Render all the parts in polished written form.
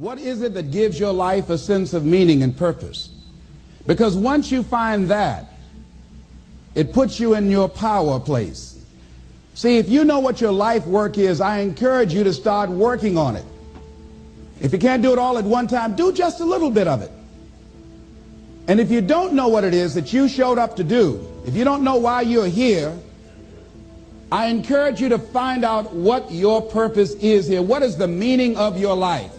What is it that gives your life a sense of meaning and purpose? Because once you find that, it puts you in your power place. See, if you know what your life work is, I encourage you to start working on it. If you can't do it all at one time, do just a little bit of it. And if you don't know what it is that you showed up to do, if you don't know why you're here, I encourage you to find out what your purpose is here. What is the meaning of your life?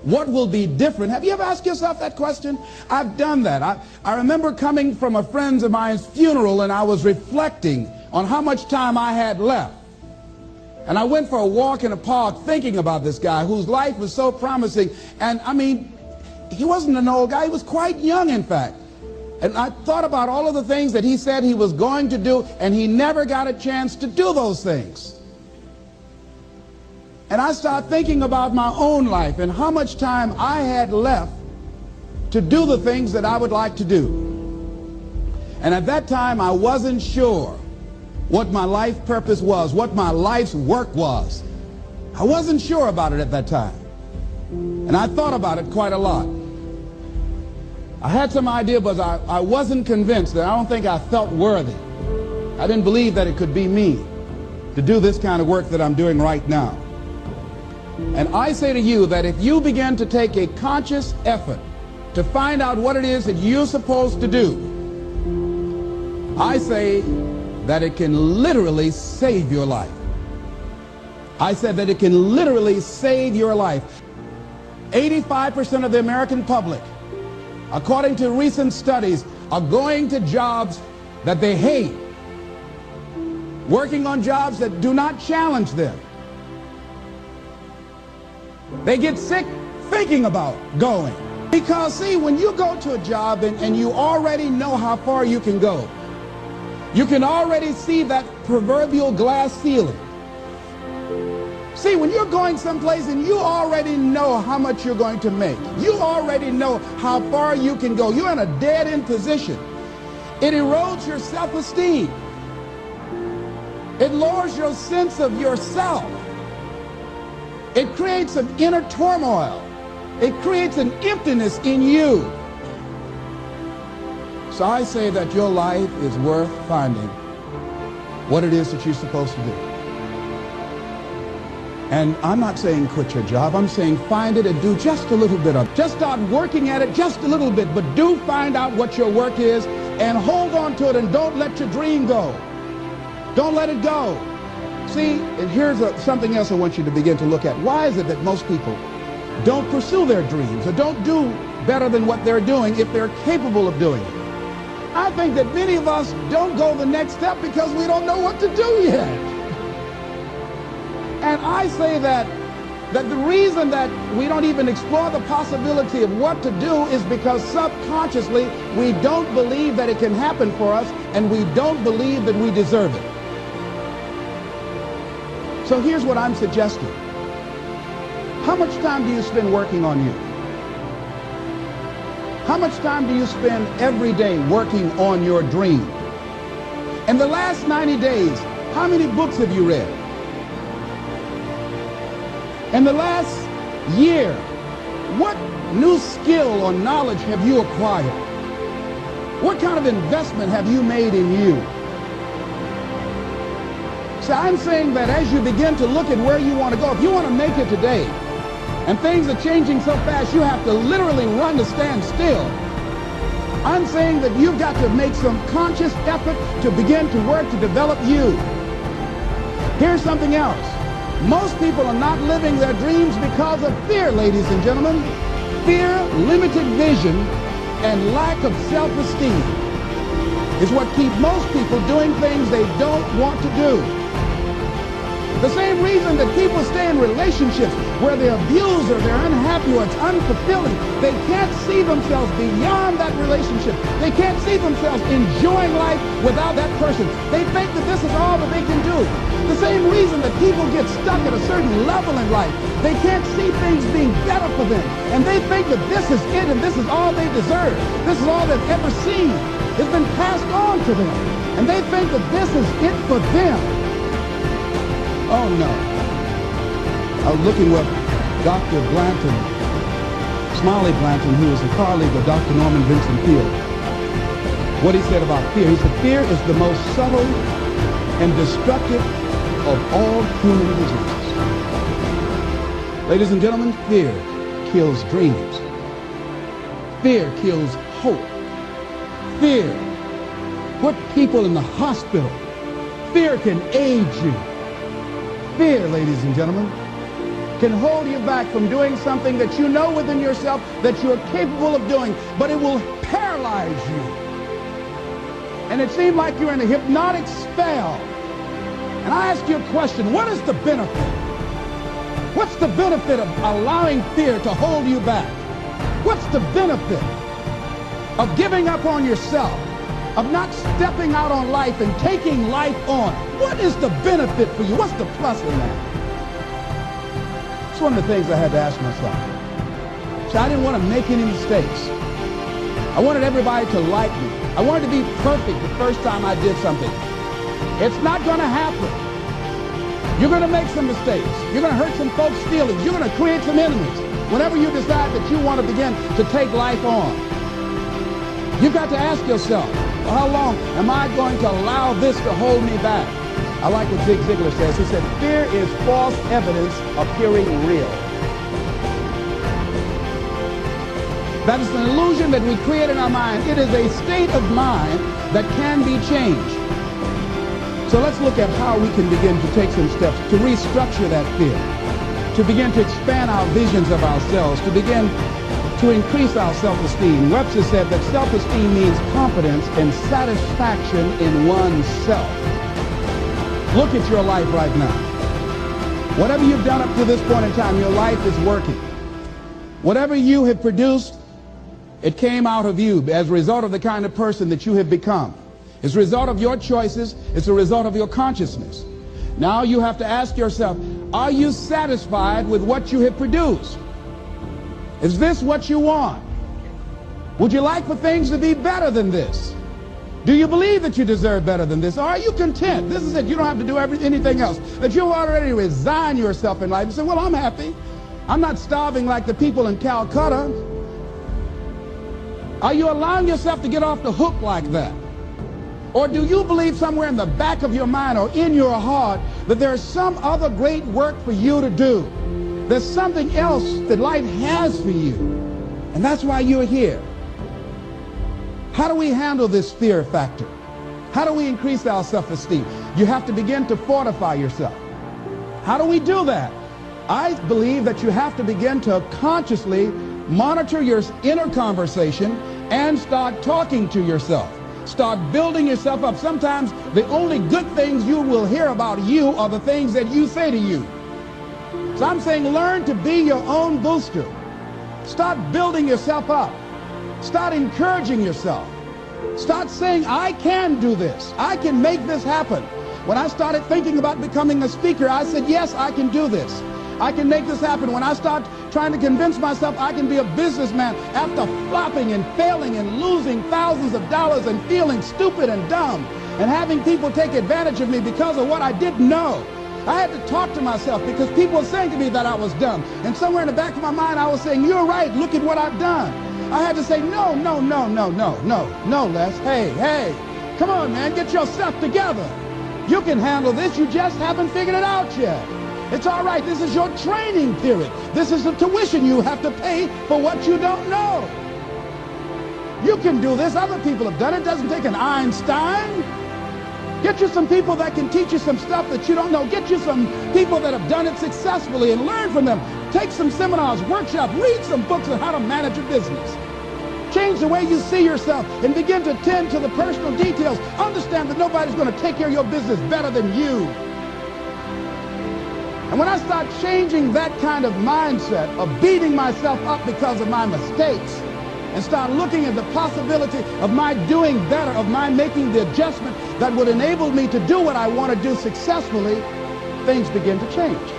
What will be different? Have you ever asked yourself that question? I've done that. I remember coming from a friend of mine's funeral, and I was reflecting on how much time I had left. And I went for a walk in a park thinking about this guy whose life was so promising. And I mean, he wasn't an old guy. He was quite young, in fact. And I thought about all of the things that he said he was going to do, and he never got a chance to do those things. And I started thinking about my own life and how much time I had left to do the things that I would like to do. And at that time, I wasn't sure what my life purpose was, what my life's work was. I wasn't sure about it at that time. And I thought about it quite a lot. I had some idea, but I wasn't convinced. That I don't think I felt worthy. I didn't believe that it could be me to do this kind of work that I'm doing right now. And I say to you that if you begin to take a conscious effort to find out what it is that you're supposed to do, I say that it can literally save your life. I said that it can literally save your life. 85% of the American public, according to recent studies, are going to jobs that they hate, working on jobs that do not challenge them. They get sick thinking about going. Because, see, when you go to a job and you already know how far you can go, you can already see that proverbial glass ceiling. See, when you're going someplace and you already know how much you're going to make, you already know how far you can go, you're in a dead-end position. It erodes your self-esteem. It lowers your sense of yourself. It creates an inner turmoil. It creates an emptiness in you. So I say that your life is worth finding what it is that you're supposed to do. And I'm not saying quit your job. I'm saying find it and do just a little bit of it. Just start working at it just a little bit, but do find out what your work is and hold on to it and don't let your dream go. Don't let it go. See, and here's something else I want you to begin to look at. Why is it that most people don't pursue their dreams or don't do better than what they're doing if they're capable of doing it? I think that many of us don't go the next step because we don't know what to do yet. And I say that the reason that we don't even explore the possibility of what to do is because subconsciously we don't believe that it can happen for us, and we don't believe that we deserve it. So here's what I'm suggesting. How much time do you spend working on you? How much time do you spend every day working on your dream? In the last 90 days, how many books have you read? In the last year, what new skill or knowledge have you acquired? What kind of investment have you made in you? So I'm saying that as you begin to look at where you want to go, if you want to make it today, and things are changing so fast you have to literally run to stand still, I'm saying that you've got to make some conscious effort to begin to work to develop you. Here's something else. Most people are not living their dreams because of fear, ladies and gentlemen. Fear, limited vision, and lack of self-esteem is what keep most people doing things they don't want to do. The same reason that people stay in relationships where they're abused or they're unhappy or it's unfulfilling. They can't see themselves beyond that relationship. They can't see themselves enjoying life without that person. They think that this is all that they can do. The same reason that people get stuck at a certain level in life. They can't see things being better for them. And they think that this is it and this is all they deserve. This is all they've ever seen. It's been passed on to them. And they think that this is it for them. Oh no. I was looking what Dr. Blanton Smiley Blanton, who was a colleague of Dr. Norman Vincent Peale, what he said about fear. He said, fear is the most subtle and destructive of all human diseases. Ladies and gentlemen, fear kills dreams. Fear kills hope. Fear put people in the hospital. Fear can age you. Fear, ladies and gentlemen, can hold you back from doing something that you know within yourself that you are capable of doing, but it will paralyze you. And it seemed like you're in a hypnotic spell. And I ask you a question, what is the benefit? What's the benefit of allowing fear to hold you back? What's the benefit of giving up on yourself, of not stepping out on life and taking life on? What is the benefit for you? What's the plus in that? It's one of the things I had to ask myself. So I didn't want to make any mistakes. I wanted everybody to like me. I wanted to be perfect the first time I did something. It's not going to happen. You're going to make some mistakes. You're going to hurt some folks' feelings. You're going to create some enemies whenever you decide that you want to begin to take life on. You've got to ask yourself, well, how long am I going to allow this to hold me back? I like what Zig Ziglar says. He said, fear is false evidence appearing real. That is an illusion that we create in our mind. It is a state of mind that can be changed. So let's look at how we can begin to take some steps to restructure that fear, to begin to expand our visions of ourselves, to begin to increase our self-esteem. Webster said that self-esteem means confidence and satisfaction in oneself. Look at your life right now. Whatever you've done up to this point in time, your life is working. Whatever you have produced, it came out of you as a result of the kind of person that you have become. It's a result of your choices. It's a result of your consciousness. Now you have to ask yourself, are you satisfied with what you have produced? Is this what you want? Would you like for things to be better than this? Do you believe that you deserve better than this? Or are you content? This is it. You don't have to do anything else. That you already resign yourself in life and say, well, I'm happy. I'm not starving like the people in Calcutta. Are you allowing yourself to get off the hook like that? Or do you believe somewhere in the back of your mind or in your heart that there's some other great work for you to do? There's something else that life has for you. And that's why you're here. How do we handle this fear factor? How do we increase our self-esteem? You have to begin to fortify yourself. How do we do that? I believe that you have to begin to consciously monitor your inner conversation and start talking to yourself. Start building yourself up. Sometimes the only good things you will hear about you are the things that you say to you. So I'm saying learn to be your own booster. Start building yourself up. Start encouraging yourself. Start saying, I can do this. I can make this happen. When I started thinking about becoming a speaker, I said, yes, I can do this. I can make this happen. When I start trying to convince myself I can be a businessman after flopping and failing and losing thousands of dollars and feeling stupid and dumb and having people take advantage of me because of what I didn't know, I had to talk to myself because people were saying to me that I was dumb. And somewhere in the back of my mind, I was saying, you're right, look at what I've done. I had to say, no, Les. Hey, come on, man, get yourself together. You can handle this. You just haven't figured it out yet. It's all right. This is your training period. This is the tuition you have to pay for what you don't know. You can do this. Other people have done it. It doesn't take an Einstein. Get you some people that can teach you some stuff that you don't know. Get you some people that have done it successfully and learn from them. Take some seminars, workshops, read some books on how to manage a business. Change the way you see yourself and begin to tend to the personal details. Understand that nobody's going to take care of your business better than you. And when I start changing that kind of mindset of beating myself up because of my mistakes and start looking at the possibility of my doing better, of my making the adjustment that would enable me to do what I want to do successfully, things begin to change.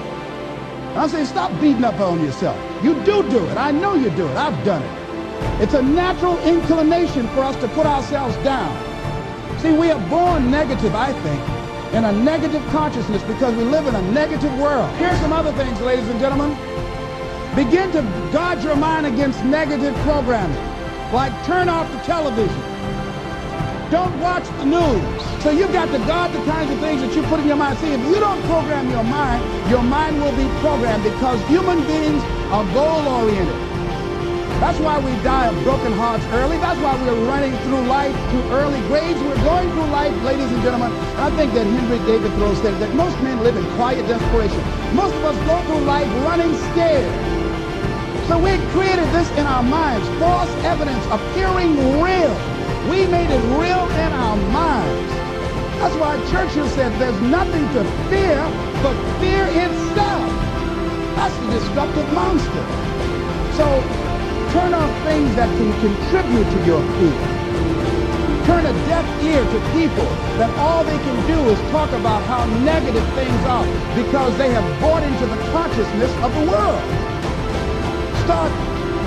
And I'm saying stop beating up on yourself. You do it. I know you do it. I've done it. It's a natural inclination for us to put ourselves down. See, we are born negative, I think, in a negative consciousness because we live in a negative world. Here's some other things, ladies and gentlemen. Begin to guard your mind against negative programming, like turn off the television. Don't watch the news. So you've got to guard the kinds of things that you put in your mind. See, if you don't program your mind will be programmed, because human beings are goal-oriented. That's why we die of broken hearts early. That's why we're running through life to early graves. We're going through life, ladies and gentlemen. And I think that Henry David Thoreau said that most men live in quiet desperation. Most of us go through life running scared. So we created this in our minds, false evidence appearing real. We made it real in our minds. That's why Churchill said there's nothing to fear but fear itself. That's the destructive monster. So turn off things that can contribute to your fear. Turn a deaf ear to people that all they can do is talk about how negative things are because they have bought into the consciousness of the world. Start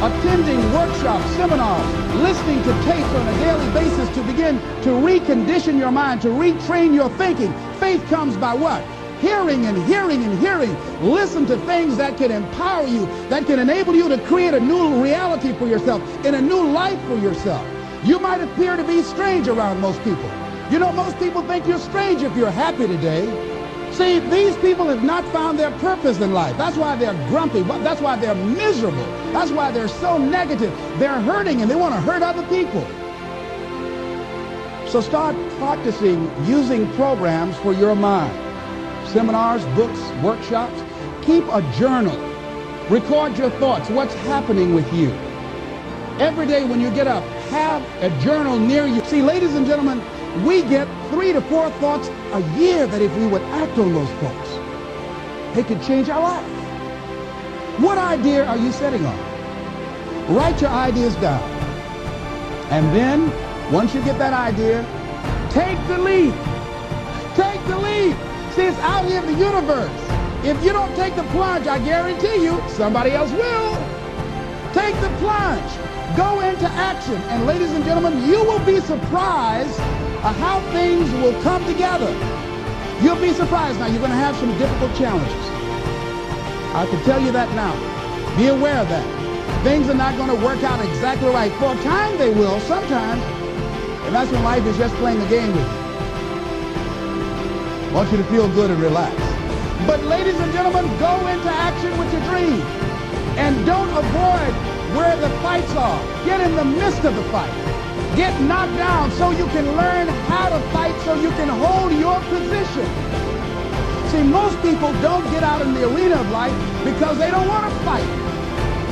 attending workshops, seminars, listening to tapes on a daily basis to begin to recondition your mind, to retrain your thinking. Faith comes by what? Hearing and hearing and hearing. Listen to things that can empower you, that can enable you to create a new reality for yourself and a new life for yourself. You might appear to be strange around most people. You know, most people think you're strange if you're happy today. See, these people have not found their purpose in life. That's why they're grumpy. That's why they're miserable. That's why they're so negative. They're hurting and they want to hurt other people. So start practicing using programs for your mind. Seminars, books, workshops. Keep a journal. Record your thoughts. What's happening with you? Every day when you get up, have a journal near you. See, ladies and gentlemen, we get 3 to 4 thoughts a year that if we would act on those thoughts, they could change our life. What idea are you setting on? Write your ideas down. And then, once you get that idea, take the leap. Take the leap. See, it's out here in the universe. If you don't take the plunge, I guarantee you, somebody else will. Take the plunge. Go into action. And ladies and gentlemen, you will be surprised how things will come together. You'll be surprised. Now, you're going to have some difficult challenges. I can tell you that now. Be aware of that. Things are not going to work out exactly right. For a time, they will, sometimes. And that's when life is just playing a game with you. I want you to feel good and relax. But ladies and gentlemen, go into action with your dream. And don't avoid where the fights are. Get in the midst of the fight. Get knocked down so you can learn how to fight, so you can hold your position. See, most people don't get out in the arena of life because they don't want to fight.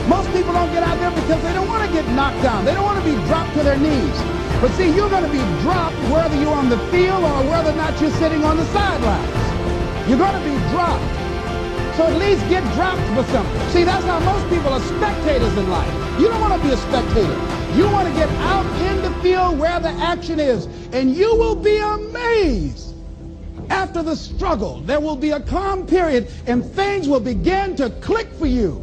Most people don't get out there because they don't want to get knocked down. They don't want to be dropped to their knees. But see, you're going to be dropped whether you're on the field or whether or not you're sitting on the sidelines. You're going to be dropped. So at least get dropped for something. See, that's how most people are spectators in life. You don't want to be a spectator. You want to get out in the field where the action is. And you will be amazed. After the struggle, there will be a calm period and things will begin to click for you.